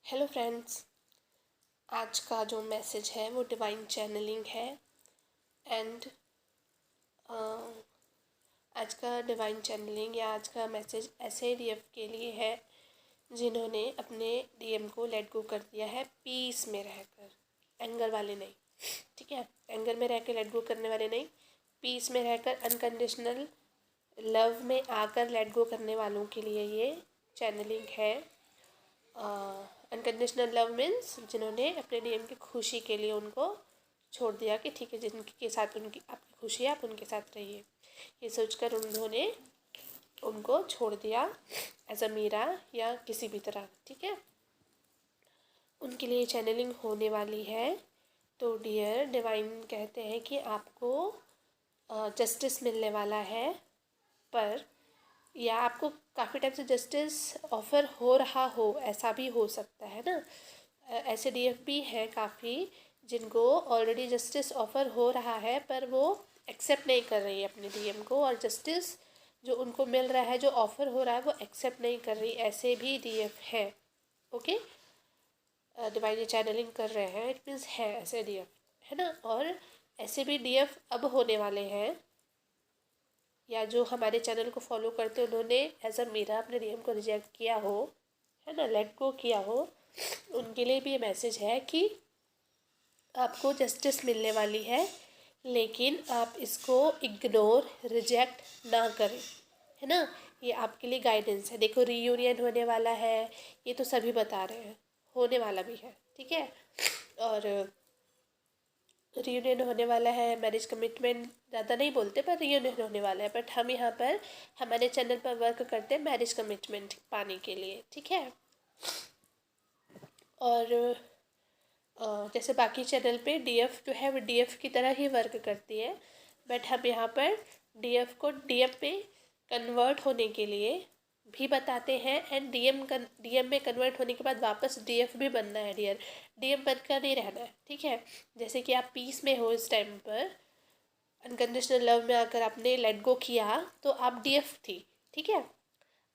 Hello friends, आज का जो मैसेज है वो डिवाइन चैनलिंग है। एंड आज का डिवाइन चैनलिंग या आज का मैसेज ऐसे डीएफ के लिए है जिन्होंने अपने डीएम को लेट गो कर दिया है पीस में रहकर, एंगर वाले नहीं। ठीक है, एंगर में रह के लेट गो करने वाले नहीं, पीस में रहकर अनकंडीशनल लव में आकर लेट गो करने वालों के लिए ये चैनलिंग है। अनकंडीशनल लव मीन्स जिन्होंने अपने डीएम की खुशी के लिए उनको छोड़ दिया कि ठीक है, जिनके साथ उनकी आपकी खुशी है आप उनके साथ रहिए, ये सोचकर उन्होंने उनको छोड़ दिया एज अ मीरा या किसी भी तरह। ठीक है, उनके लिए चैनलिंग होने वाली है। तो डियर डिवाइन कहते हैं कि आपको जस्टिस मिलने वाला है, पर या आपको काफ़ी टाइम से जस्टिस ऑफ़र हो रहा हो, ऐसा भी हो सकता है ना। ऐसे डीएफ भी हैं काफ़ी जिनको ऑलरेडी जस्टिस ऑफ़र हो रहा है, पर वो एक्सेप्ट नहीं कर रही है अपने डीएम को, और जस्टिस जो उनको मिल रहा है, जो ऑफ़र हो रहा है, वो एक्सेप्ट नहीं कर रही। ऐसे भी डीएफ है। ओके, डिवाइन चैनलिंग कर रहे हैं, इट मीन्स है ऐसे डीएफ, है ना। और ऐसे भी डीएफ अब होने वाले हैं, या जो हमारे चैनल को फॉलो करते हैं उन्होंने एज अ मीरा अपने डीएम को रिजेक्ट किया हो, है ना, लेट गो किया हो, उनके लिए भी ये मैसेज है कि आपको जस्टिस मिलने वाली है, लेकिन आप इसको इग्नोर रिजेक्ट ना करें, है ना। ये आपके लिए गाइडेंस है। देखो, रीयूनियन होने वाला है, ये तो सभी बता रहे हैं, होने वाला भी है। ठीक है, और रीयूनियन होने वाला है, मैरिज कमिटमेंट ज़्यादा नहीं बोलते पर रीयूनियन होने वाला है। बट हम यहाँ पर हमारे चैनल पर वर्क करते हैं मैरिज कमिटमेंट पाने के लिए। ठीक है, और जैसे बाकी चैनल पे डीएफ जो है वो डीएफ की तरह ही वर्क करती है, बट हम यहाँ पर डीएफ को डीएम में कन्वर्ट होने के लिए भी बताते हैं। एंड डीएम में कन्वर्ट होने के बाद वापस डीएफ भी बनना है डियर, डीएम बनकर नहीं रहना है। ठीक है, जैसे कि आप पीस में हो इस टाइम पर, अनकंडीशनल लव में आकर आपने लेट गो किया तो आप डीएफ थी। ठीक है,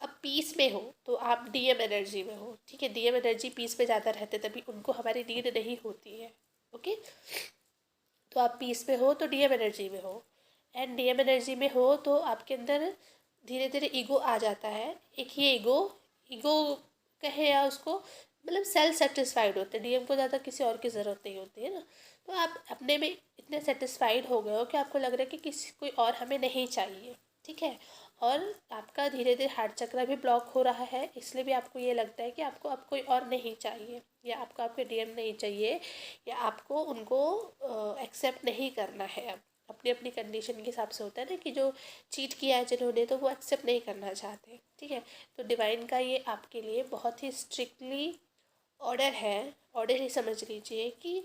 अब पीस में हो तो आप डीएम एनर्जी में हो। ठीक है, डीएम एनर्जी पीस में ज़्यादा रहते, तभी उनको हमारी नीड नहीं होती है। ओके, तो आप पीस में हो तो डीएम एनर्जी में हो, एंड डीएम एनर्जी में हो तो आपके अंदर धीरे धीरे ईगो आ जाता है। एक ये ईगो ईगो कहे या उसको मतलब सेल्फ सेटिस्फाइड होते हैं, डीएम को ज़्यादा किसी और की ज़रूरत नहीं होती है ना। तो आप अपने में इतने सेटिस्फाइड हो गए हो कि आपको लग रहा है कि किसी कोई और हमें नहीं चाहिए। ठीक है, और आपका धीरे धीरे हार्ट चक्र भी ब्लॉक हो रहा है, इसलिए भी आपको ये लगता है कि आपको अब कोई और नहीं चाहिए, या आपको आपके डीएम नहीं चाहिए, या आपको उनको एक्सेप्ट नहीं करना है। अब अपनी अपनी कंडीशन के हिसाब से होता है ना, कि जो चीट किया है जिन्होंने तो वो एक्सेप्ट नहीं करना चाहते। ठीक है, तो डिवाइन का ये आपके लिए बहुत ही स्ट्रिक्टली ऑर्डर है, ऑर्डर ही समझ लीजिए कि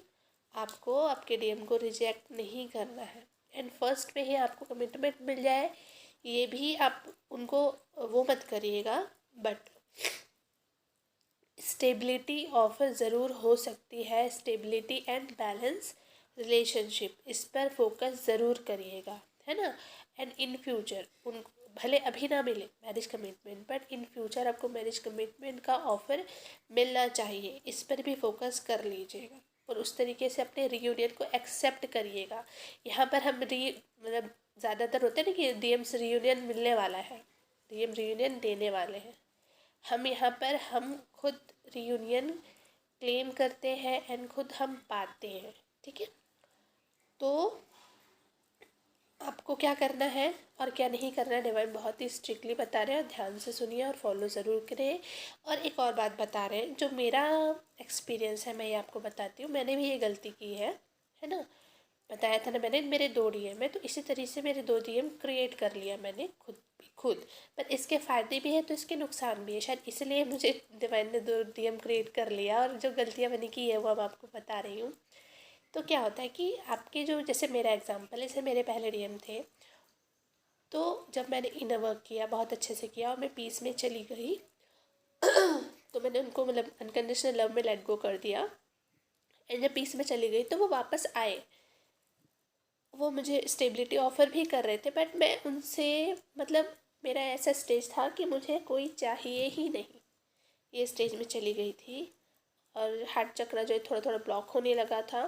आपको आपके डीएम को रिजेक्ट नहीं करना है। एंड फर्स्ट में ही आपको कमिटमेंट मिल जाए, ये भी आप उनको वो मत करिएगा, बट स्टेबिलिटी ऑफर ज़रूर हो सकती है। स्टेबिलिटी एंड बैलेंस रिलेशनशिप, इस पर फोकस ज़रूर करिएगा, है ना। एंड इन फ्यूचर उनको भले अभी ना मिले marriage commitment, but in future आपको मैरिज कमिटमेंट का ऑफ़र मिलना चाहिए, इस पर भी फोकस कर लीजिएगा, और उस तरीके से अपने रीयूनियन को एक्सेप्ट करिएगा। यहाँ पर हम मतलब ज़्यादातर होते हैं ना कि डीएम से रीयूनियन मिलने वाला है, डीएम रीयूनियन देने वाले हैं। हम यहाँ पर हम खुद रीयूनियन क्लेम करते हैं एंड खुद हम पाते हैं। ठीक है, तो आपको क्या करना है और क्या नहीं करना है डिवाइन बहुत ही स्ट्रिक्टली बता रहे हैं, ध्यान से सुनिए और फॉलो ज़रूर करें। और एक और बात बता रहे हैं, जो मेरा एक्सपीरियंस है मैं ये आपको बताती हूँ। मैंने भी ये गलती की है ना। बताया था ना मैंने, मेरे 2 डीएम है, तो इसी तरीके से मेरे 2 डीएम क्रिएट कर लिया मैंने खुद। पर इसके फ़ायदे भी हैं तो इसके नुकसान भी है, शायद इसलिए मुझे डिवाइन ने 2 डीएम क्रिएट कर लिया, और जो गलतियाँ मैंने की है वो अब आपको बता रही हूँ। तो क्या होता है कि आपके जो, जैसे मेरा एग्जांपल है, जैसे मेरे पहले डीएम थे, तो जब मैंने इनर वर्क किया बहुत अच्छे से किया और मैं पीस में चली गई तो मैंने उनको मतलब अनकंडीशनल लव में लेट गो कर दिया। एंड जब पीस में चली गई तो वो वापस आए, वो मुझे स्टेबिलिटी ऑफ़र भी कर रहे थे, बट मैं उनसे मतलब मेरा ऐसा स्टेज था कि मुझे कोई चाहिए ही नहीं, ये स्टेज में चली गई थी। और हार्ट चक्र जो है थोड़ा थोड़ा ब्लॉक होने लगा था।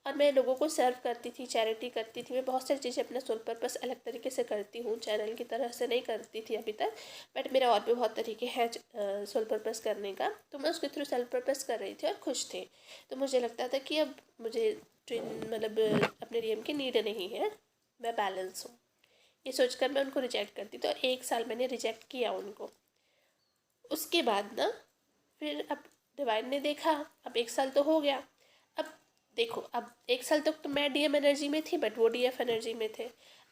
और मैं लोगों को सर्व करती थी, चैरिटी करती थी, मैं बहुत सारी चीज़ें अपना सोल पर्पस अलग तरीके से करती हूँ, चैनल की तरह से नहीं करती थी अभी तक, बट मेरा और भी बहुत तरीके हैं सोल पर्पस करने का। तो मैं उसके थ्रू सेल्फ पर्पस कर रही थी और खुश थी। तो मुझे लगता था कि अब मुझे मतलब अपने डीएम की नीड नहीं है, मैं बैलेंस हूँ, ये सोचकर मैं उनको रिजेक्ट करती। तो 1 साल मैंने रिजेक्ट किया उनको। उसके बाद ना फिर अब डिवाइन ने देखा, अब 1 साल तो हो गया। अब देखो, अब 1 साल तक तो मैं डीएम एनर्जी में थी बट वो डीएफ एनर्जी में थे।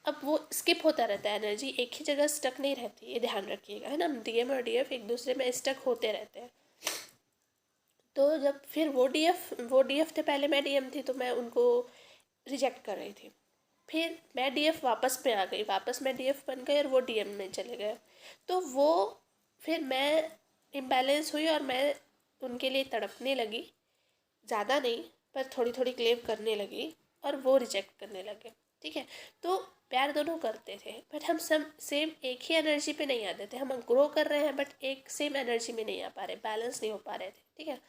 अब वो स्किप होता रहता है, एनर्जी एक ही जगह स्टक नहीं रहती, ये ध्यान रखिएगा, है ना। डीएम और डीएफ एक दूसरे में स्टक होते रहते हैं। तो जब फिर वो डीएफ थे, पहले मैं डीएम थी, तो मैं उनको रिजेक्ट कर रही थी। फिर मैं डीएफ वापस में आ गई, वापस मैं डीएफ बन गई और वो डीएम में चले गए। तो वो फिर मैं इम्बैलेंस हुई और मैं उनके लिए तड़पने लगी, ज़्यादा नहीं पर थोड़ी थोड़ी क्लेम करने लगी और वो रिजेक्ट करने लगे। ठीक है, तो प्यार दोनों करते थे बट हम सब सेम एक ही एनर्जी पे नहीं आते थे। हम ग्रो कर रहे हैं बट एक सेम एनर्जी में नहीं आ पा रहे, बैलेंस नहीं हो पा रहे थे। ठीक है,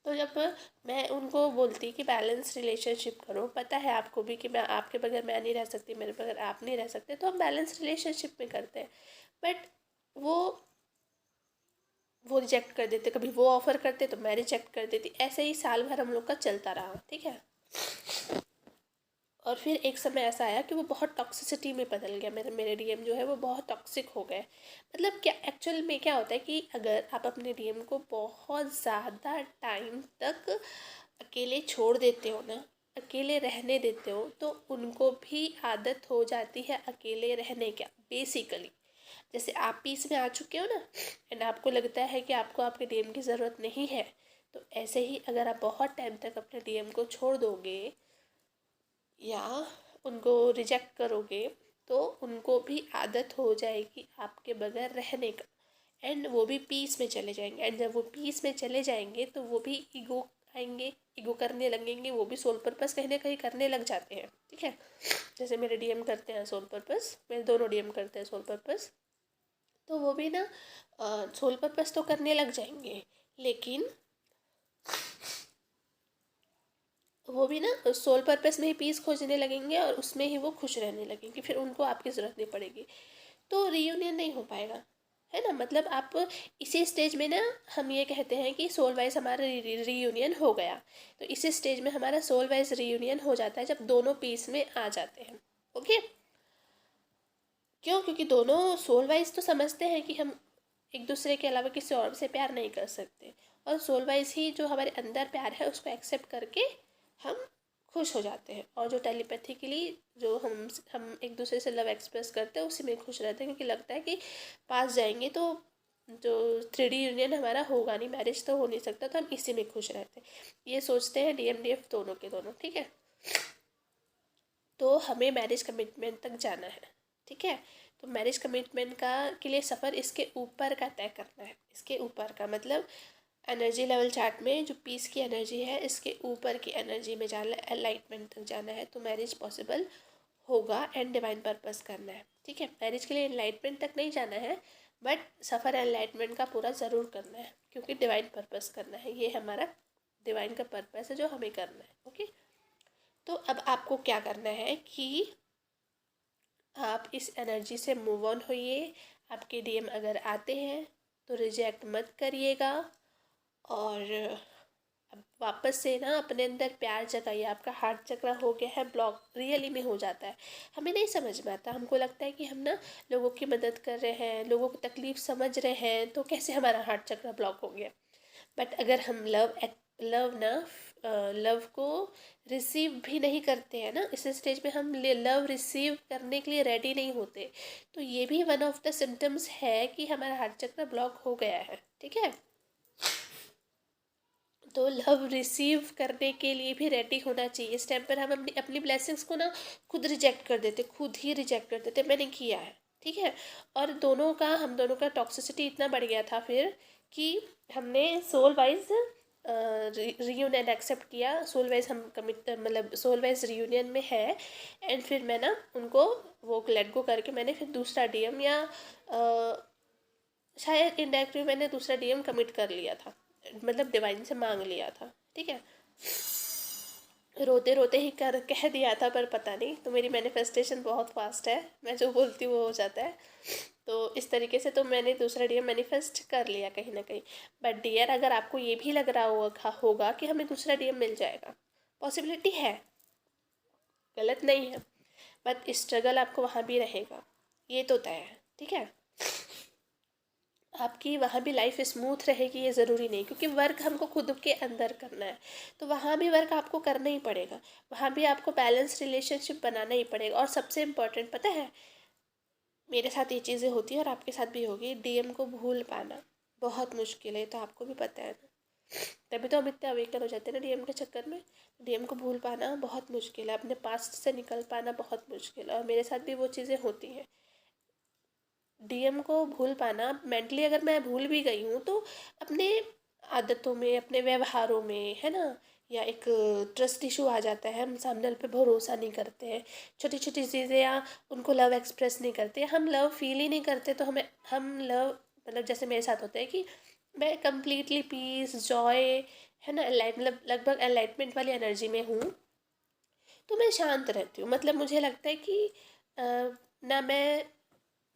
तो जब मैं उनको बोलती कि बैलेंस रिलेशनशिप करो, पता है आपको भी कि मैं आपके बगैर मैं नहीं रह सकती, मेरे बगैर आप नहीं रह सकते, तो हम बैलेंस रिलेशनशिप में करते हैं। बट वो रिजेक्ट कर देते, कभी वो ऑफ़र करते तो मैं रिजेक्ट कर देती, ऐसे ही साल भर हम लोग का चलता रहा। ठीक है, और फिर एक समय ऐसा आया कि वो बहुत टॉक्सिसिटी में बदल गया, मेरे डीएम जो है वो बहुत टॉक्सिक हो गए। मतलब क्या एक्चुअल में क्या होता है कि अगर आप अपने डीएम को बहुत ज़्यादा टाइम तक अकेले छोड़ देते हो ना, अकेले रहने देते हो, तो उनको भी आदत हो जाती है अकेले रहने का बेसिकली। जैसे आप पीस में आ चुके हो ना एंड आपको लगता है कि आपको आपके डीएम की ज़रूरत नहीं है, तो ऐसे ही अगर आप बहुत टाइम तक अपने डीएम को छोड़ दोगे या उनको रिजेक्ट करोगे, तो उनको भी आदत हो जाएगी आपके बगैर रहने का एंड वो भी पीस में चले जाएंगे। एंड जब वो पीस में चले जाएंगे तो वो भी ईगो आएंगे, ईगो करने लगेंगे, वो भी सोल पर्पस कहीं ना कहीं करने लग जाते हैं। ठीक है, जैसे मेरे डीएम करते हैं सोल पर्पस, मेरे दोनों डीएम करते हैं सोल पर्पस, तो वो भी ना सोल पर्पस तो करने लग जाएंगे, लेकिन वो भी ना सोल पर्पस में ही पीस खोजने लगेंगे और उसमें ही वो खुश रहने लगेंगे, फिर उनको आपकी ज़रूरत नहीं पड़ेगी, तो रीयूनियन नहीं हो पाएगा, है ना। मतलब आप इसी स्टेज में ना, हम ये कहते हैं कि सोल वाइज हमारा रीयूनियन हो गया, तो इसी स्टेज में हमारा सोल वाइज रीयूनियन हो जाता है जब दोनों पीस में आ जाते हैं। ओके, क्यों? क्योंकि दोनों सोल वाइज तो समझते हैं कि हम एक दूसरे के अलावा किसी और से प्यार नहीं कर सकते, और सोल वाइज ही जो हमारे अंदर प्यार है उसको एक्सेप्ट करके हम खुश हो जाते हैं। और जो टेलीपैथिकली जो हम एक दूसरे से लव एक्सप्रेस करते हैं उसी में खुश रहते हैं, क्योंकि लगता है कि पास जाएंगे तो जो 3D यूनियन हमारा होगा नहीं, मैरिज तो हो नहीं सकता, तो हम इसी में खुश रहते हैं, ये सोचते हैं डीएम डीएफ दोनों के दोनों। ठीक है, तो हमें मैरिज कमिटमेंट तक जाना है। ठीक है, तो मैरिज कमिटमेंट का के लिए सफ़र इसके ऊपर का तय करना है, इसके ऊपर का मतलब एनर्जी लेवल चार्ट में जो पीस की एनर्जी है इसके ऊपर की एनर्जी में जाना है, एनलाइटमेंट तक जाना है, तो मैरिज पॉसिबल होगा एंड डिवाइन पर्पस करना है। ठीक है, मैरिज के लिए एनलाइटमेंट तक नहीं जाना है बट सफ़र एनलाइटमेंट का पूरा ज़रूर करना है, क्योंकि डिवाइन पर्पस करना है, ये हमारा डिवाइन का पर्पस है जो हमें करना है। ओके, तो अब आपको क्या करना है कि आप इस एनर्जी से मूव ऑन होइए। आपके डीएम अगर आते हैं तो रिजेक्ट मत करिएगा, और अब वापस से ना अपने अंदर प्यार जगाइए। आपका हार्ट चक्र हो गया है ब्लॉक, रियली में हो जाता है, हमें नहीं समझ में आता, हमको लगता है कि हम ना लोगों की मदद कर रहे हैं, लोगों की तकलीफ़ समझ रहे हैं, तो कैसे हमारा हार्ट चक्र ब्लॉक हो गया। बट अगर हम लव को रिसीव भी नहीं करते हैं ना, इस स्टेज में हम लव रिसीव करने के लिए रेडी नहीं होते, तो ये भी वन ऑफ द सिम्टम्स है कि हमारा हार्ट चक्र ब्लॉक हो गया है। ठीक है, तो लव रिसीव करने के लिए भी रेडी होना चाहिए। इस टाइम पर हम अपनी अपनी ब्लेसिंग्स को ना खुद रिजेक्ट कर देते, खुद ही रिजेक्ट कर देते, मैंने किया है। ठीक है, और हम दोनों का टॉक्सिसिटी इतना बढ़ गया था फिर कि हमने सोल वाइज रीयूनियन एक्सेप्ट किया, सोल वाइज हम कमिट मतलब सोल वाइज रीयूनियन में है, एंड फिर मैं ना उनको वो लेट गो करके मैंने फिर दूसरा डीएम या शायद इनडायरेक्टली मैंने दूसरा डीएम कमिट कर लिया था, मतलब डिवाइन से मांग लिया था, ठीक है, रोते रोते ही कर कह दिया था, पर पता नहीं, तो मेरी मैनिफेस्टेशन बहुत फास्ट है, मैं जो बोलती हूँ वो हो जाता है। तो इस तरीके से तो मैंने दूसरा डीएम मैनिफेस्ट कर लिया कहीं ना कहीं। बट डियर, अगर आपको ये भी लग रहा होगा कि हमें दूसरा डीएम मिल जाएगा, पॉसिबिलिटी है, गलत नहीं है, बट स्ट्रगल आपको वहाँ भी रहेगा, ये तो तय है, ठीक है। आपकी वहाँ भी लाइफ स्मूथ रहेगी ये ज़रूरी नहीं, क्योंकि वर्क हमको खुद के अंदर करना है, तो वहाँ भी वर्क आपको करना ही पड़ेगा, वहाँ भी आपको बैलेंस रिलेशनशिप बनाना ही पड़ेगा। और सबसे इम्पोर्टेंट पता है, मेरे साथ ये चीज़ें होती हैं और आपके साथ भी होगी, डीएम को भूल पाना बहुत मुश्किल है, तो आपको भी पता है ना, तभी तो हम इतने अवेकन हो जाते हैं ना डीएम के चक्कर में। डीएम को भूल पाना बहुत मुश्किल है, अपने पास्ट से निकल पाना बहुत मुश्किल है, और मेरे साथ भी वो चीज़ें होती हैं। डीएम को भूल पाना, मेंटली अगर मैं भूल भी गई हूँ तो अपने आदतों में, अपने व्यवहारों में, है ना, या एक ट्रस्ट इशू आ जाता है, हम सामने वाले पे भरोसा नहीं करते हैं, छोटी छोटी चीज़ें, या उनको लव एक्सप्रेस नहीं करते, हम लव फील ही नहीं करते, तो हम लव, मतलब जैसे मेरे साथ होता है कि मैं कम्प्लीटली पीस जॉय, है ना, मतलब लगभग एनलाइटमेंट वाली एनर्जी में हूँ, तो मैं शांत रहती हूँ। मतलब मुझे लगता है कि ना मैं,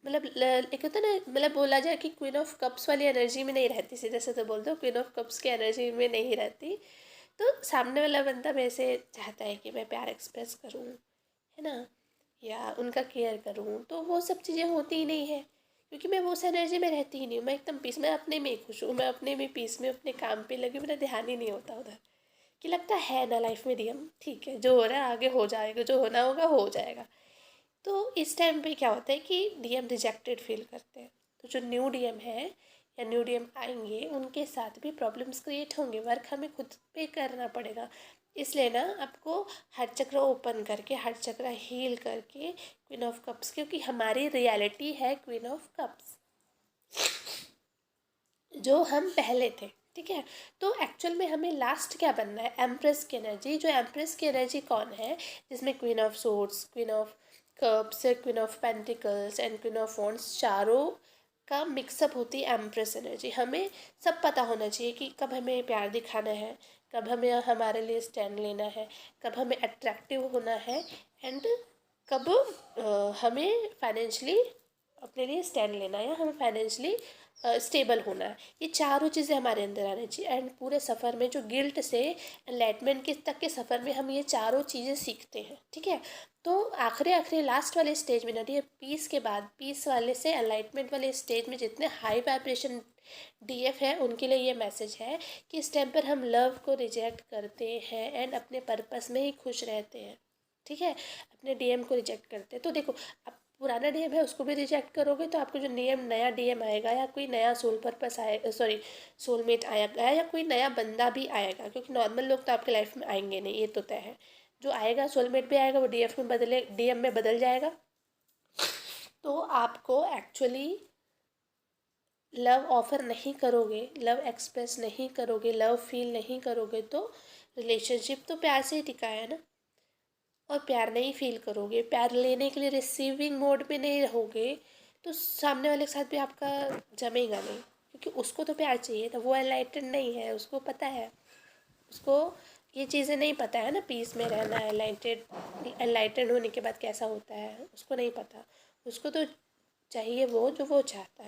मतलब एक होता है ना, मतलब बोला जाए कि क्वीन ऑफ कप्स वाली एनर्जी में नहीं रहती, सीधे सीधे बोल दो, क्वीन ऑफ कप्स की एनर्जी में नहीं रहती, तो सामने वाला बंदा मेरे से चाहता है कि मैं प्यार एक्सप्रेस करूँ, है ना, या उनका केयर करूँ, तो वो सब चीज़ें होती ही नहीं है, क्योंकि मैं वो उस एनर्जी में रहती ही नहीं हूँ, मैं एकदम पीस, मैं अपने में ही खुश हूँ, मैं अपने में पीस में अपने काम पे लगी, मेरा ध्यान ही नहीं होता उधर, कि लगता है ना लाइफ में डीएम ठीक है, जो हो रहा है आगे हो जाएगा, जो होना होगा हो जाएगा। तो इस टाइम पे क्या होता है कि डीएम रिजेक्टेड फील करते हैं, तो जो न्यू डीएम है या न्यू डीएम आएंगे उनके साथ भी प्रॉब्लम्स क्रिएट होंगे, वर्क हमें खुद पे करना पड़ेगा। इसलिए ना आपको हर चक्र ओपन करके, हर चक्र हील करके, क्वीन ऑफ कप्स, क्योंकि हमारी रियलिटी है क्वीन ऑफ कप्स, जो हम पहले थे, ठीक है। तो एक्चुअल में हमें लास्ट क्या बनना है, एम्प्रेस की एनर्जी। जो एम्प्रेस की एनर्जी कौन है, जिसमें queen of swords, queen of cups, queen of pentacles and queen of wands, चारों का मिक्सअप होती है एम्प्रेस एनर्जी। हमें सब पता होना चाहिए कि कब हमें प्यार दिखाना है, कब हमें हमारे लिए स्टैंड लेना है, कब हमें अट्रैक्टिव होना है, एंड कब हमें फाइनेंशली अपने लिए स्टैंड लेना है, या हमें फाइनेंशली स्टेबल होना है। ये चारों चीज़ें हमारे अंदर आनी चाहिए, एंड पूरे सफ़र में जो गिल्ट से एनलाइटमेंट के तक के सफ़र में हम ये चारों चीज़ें सीखते हैं, ठीक है। तो आखिरी आखिरी लास्ट वाले स्टेज में ना, ये पीस के बाद, पीस वाले से एनलाइटमेंट वाले स्टेज में जितने हाई वाइब्रेशन डीएफ है उनके लिए ये मैसेज है कि इस टाइम पर हम लव को रिजेक्ट करते हैं एंड अपने पर्पस में ही खुश रहते हैं, ठीक है, अपने डीएम को रिजेक्ट करते हैं। तो देखो, अब पुराना डीएम है उसको भी रिजेक्ट करोगे तो आपको जो नया डीएम आएगा, या कोई नया सोल पर्पस आएगा, सॉरी सोलमेट आएगा, या कोई नया बंदा भी आएगा, क्योंकि नॉर्मल लोग तो आपके लाइफ में आएंगे नहीं, ये तो तय है। जो आएगा सोलमेट भी आएगा, वो डीएम में बदल जाएगा। तो आपको एक्चुअली लव ऑफर नहीं करोगे, लव एक्सप्रेस नहीं करोगे, लव फील नहीं करोगे, तो रिलेशनशिप तो प्यार से ही टिका है ना। और प्यार नहीं फील करोगे, प्यार लेने के लिए रिसीविंग मोड में नहीं रहोगे, तो सामने वाले के साथ भी आपका जमेगा नहीं, क्योंकि उसको तो प्यार चाहिए था, वो एनलाइटेड नहीं है, उसको पता है, उसको ये चीज़ें नहीं पता है ना, पीस में रहना, एनलाइटेड होने के बाद कैसा होता है उसको नहीं पता। उसको तो चाहिए वो जो वो चाहता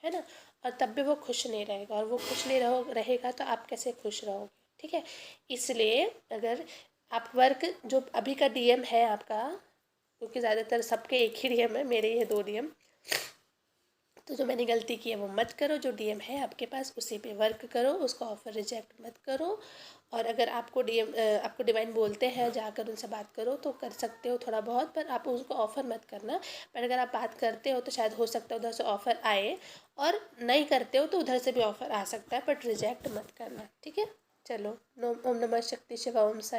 है ना। और तब भी वो खुश नहीं रहेगा, और वो खुश नहीं रहेगा तो आप कैसे खुश रहोगे, ठीक है। इसलिए अगर आप वर्क, जो अभी का डीएम है आपका, क्योंकि ज़्यादातर सबके एक ही डीएम है, मेरे ये 2 डीएम, तो जो मैंने गलती की है वो मत करो, जो डीएम है आपके पास उसी पे वर्क करो, उसका ऑफ़र रिजेक्ट मत करो। और अगर आपको आपको डिवाइन बोलते हैं जाकर उनसे बात करो, तो कर सकते हो थोड़ा बहुत, पर आप उसको ऑफ़र मत करना। पर अगर आप बात करते हो तो शायद हो सकता है उधर से ऑफ़र आए, और नहीं करते हो तो उधर से भी ऑफ़र आ सकता है, बट रिजेक्ट मत करना, ठीक है। चलो, ओम नमः शक्ति शिवा ओम साई।